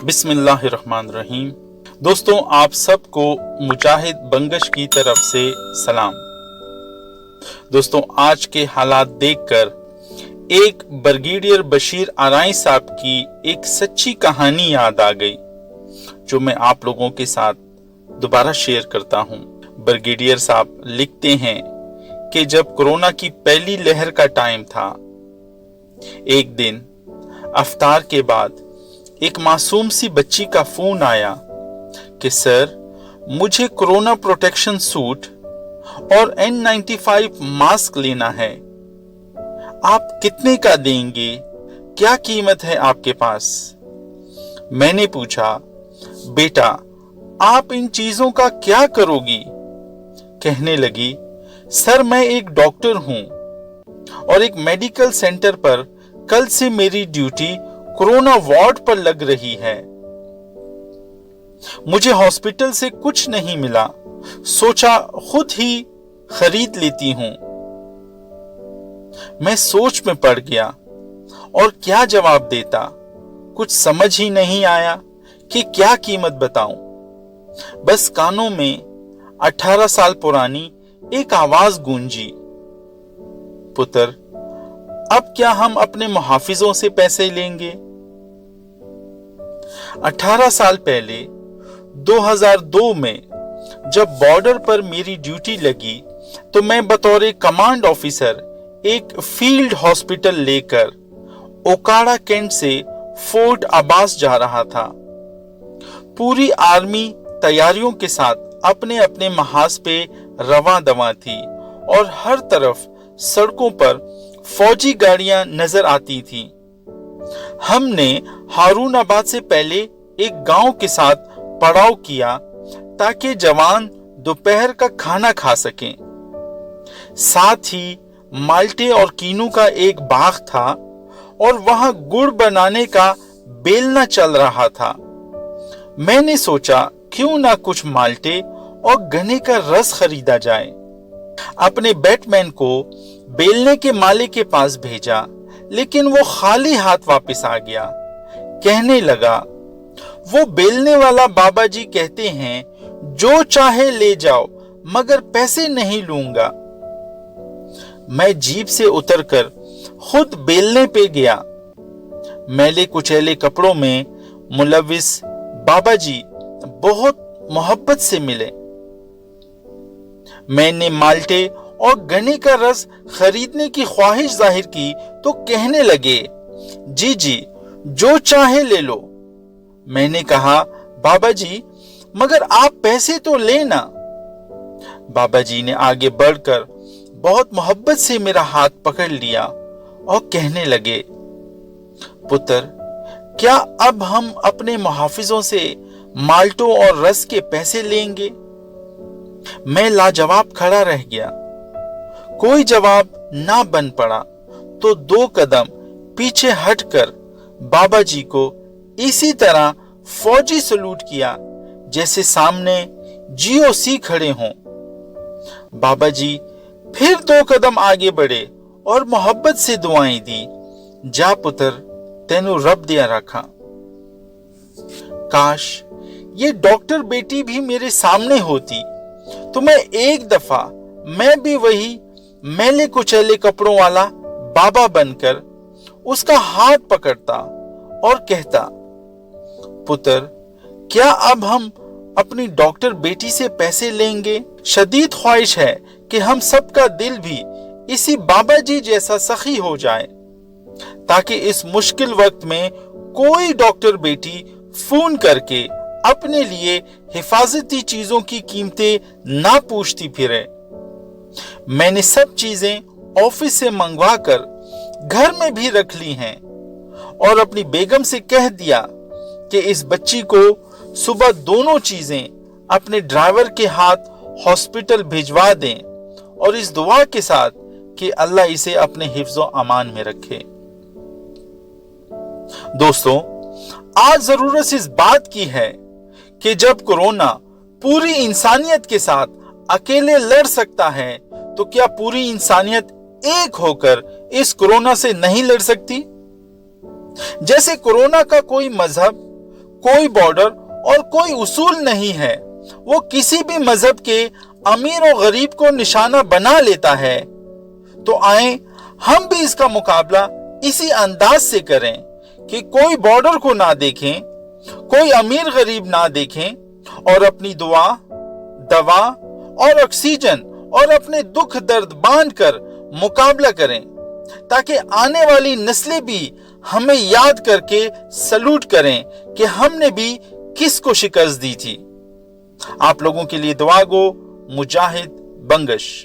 बिस्मिल्लाहिर्रहमानिर्रहीम। दोस्तों, आप सबको मुजाहिद बंगश की तरफ से सलाम। दोस्तों, आज के हालात देखकर एक ब्रिगेडियर बशीर आराई साहब की एक सच्ची कहानी याद आ गई, जो मैं आप लोगों के साथ दोबारा शेयर करता हूं। ब्रिगेडियर साहब लिखते हैं कि जब कोरोना की पहली लहर का टाइम था, एक दिन अफ्तार के बाद एक मासूम सी बच्ची का फोन आया कि सर, मुझे कोरोना प्रोटेक्शन सूट और N95 मास्क लेना है। आप कितने का देंगे? क्या कीमत है आपके पास? मैंने पूछा, बेटा, आप इन चीजों का क्या करोगी? कहने लगी, सर, मैं एक डॉक्टर हूं और एक मेडिकल सेंटर पर कल से मेरी ड्यूटी कोरोना वार्ड पर लग रही है। मुझे हॉस्पिटल से कुछ नहीं मिला, सोचा खुद ही खरीद लेती हूं। मैं सोच में पड़ गया और क्या जवाब देता, कुछ समझ ही नहीं आया कि क्या कीमत बताऊं। बस कानों में 18 साल पुरानी एक आवाज गूंजी, पुत्र, अब क्या हम अपने मुहाफिजों से पैसे लेंगे? 18 साल पहले 2002 में जब बॉर्डर पर मेरी ड्यूटी लगी तो मैं बतौर कमांड ऑफिसर एक फील्ड हॉस्पिटल लेकर ओकाड़ा कैंट से फोर्ट अब्बास जा रहा था। पूरी आर्मी तैयारियों के साथ अपने अपने महाज पे रवां दवां थी और हर तरफ सड़कों पर फौजी गाड़ियां नजर आती थी। हमने हारूनाबाद से पहले एक गांव के साथ पड़ाव किया ताकि जवान दोपहर का खाना खा सकें। साथ ही माल्टे और कीनू का एक बाग था और वहां गुड़ बनाने का बेलना चल रहा था। मैंने सोचा क्यों ना कुछ माल्टे और गन्ने का रस खरीदा जाए। अपने बैटमैन को बेलने के मालिक के पास भेजा, लेकिन वो खाली हाथ वापस आ गया। कहने लगा, वो बेलने वाला बाबा जी कहते हैं जो चाहे ले जाओ, मगर पैसे नहीं लूंगा। मैं जीप से उतरकर खुद बेलने पे गया। मैले कुचैले कपड़ों में मुलविस बाबा जी बहुत मोहब्बत से मिले। मैंने माल्टे और गन्ने का रस खरीदने की ख्वाहिश जाहिर की तो कहने लगे, जी जी, जो चाहे ले लो। मैंने कहा, बाबा जी, मगर आप पैसे तो लेना। बाबा जी ने आगे बढ़कर बहुत मोहब्बत से मेरा हाथ पकड़ लिया और कहने लगे, पुत्र, क्या अब हम अपने मुहाफिजों से माल्टों और रस के पैसे लेंगे? मैं लाजवाब खड़ा रह गया। कोई जवाब ना बन पड़ा तो 2 कदम पीछे हटकर बाबा जी को इसी तरह फौजी सलूट किया जैसे सामने GOC खड़े हों। बाबा जी फिर 2 कदम आगे बढ़े और मोहब्बत से दुआएं दी, जा पुत्र, तेनू रब दिया रखा। काश ये डॉक्टर बेटी भी मेरे सामने होती तो मैं एक दफा मैं भी वही मैले कुचैले कपड़ों वाला बाबा बनकर उसका हाथ पकड़ता और कहता, पुत्र, क्या अब हम अपनी डॉक्टर बेटी से पैसे लेंगे? शदीद ख्वाहिश है कि हम सबका दिल भी इसी बाबा जी जैसा सखी हो जाए, ताकि इस मुश्किल वक्त में कोई डॉक्टर बेटी फोन करके अपने लिए हिफाजती चीजों की कीमतें ना पूछती फिरे। मैंने सब चीजें ऑफिस से मंगवा कर घर में भी रख ली हैं और अपनी बेगम से कह दिया कि इस बच्ची को सुबह दोनों चीजें अपने ड्राइवर के हाथ हॉस्पिटल भिजवा दें और इस दुआ के साथ कि अल्लाह इसे अपने हिफ्ज़ो अमान में रखे। दोस्तों, आज जरूरत इस बात की है कि जब कोरोना पूरी इंसानियत के साथ अकेले लड़ सकता है, तो क्या पूरी इंसानियत एक होकर इस कोरोना से नहीं लड़ सकती? जैसे कोरोना का कोई मजहब, कोई बॉर्डर और कोई उसूल नहीं है, वो किसी भी मजहब के अमीर और गरीब को निशाना बना लेता है, तो आए हम भी इसका मुकाबला इसी अंदाज से करें कि कोई बॉर्डर को ना देखें, कोई अमीर गरीब ना देखें और अपनी दुआ, दवा और ऑक्सीजन और अपने दुख दर्द बांध कर मुकाबला करें, ताकि आने वाली नस्लें भी हमें याद करके सलूट करें कि हमने भी किसको शिकस्त दी थी। आप लोगों के लिए दुआ गो, मुजाहिद बंगश।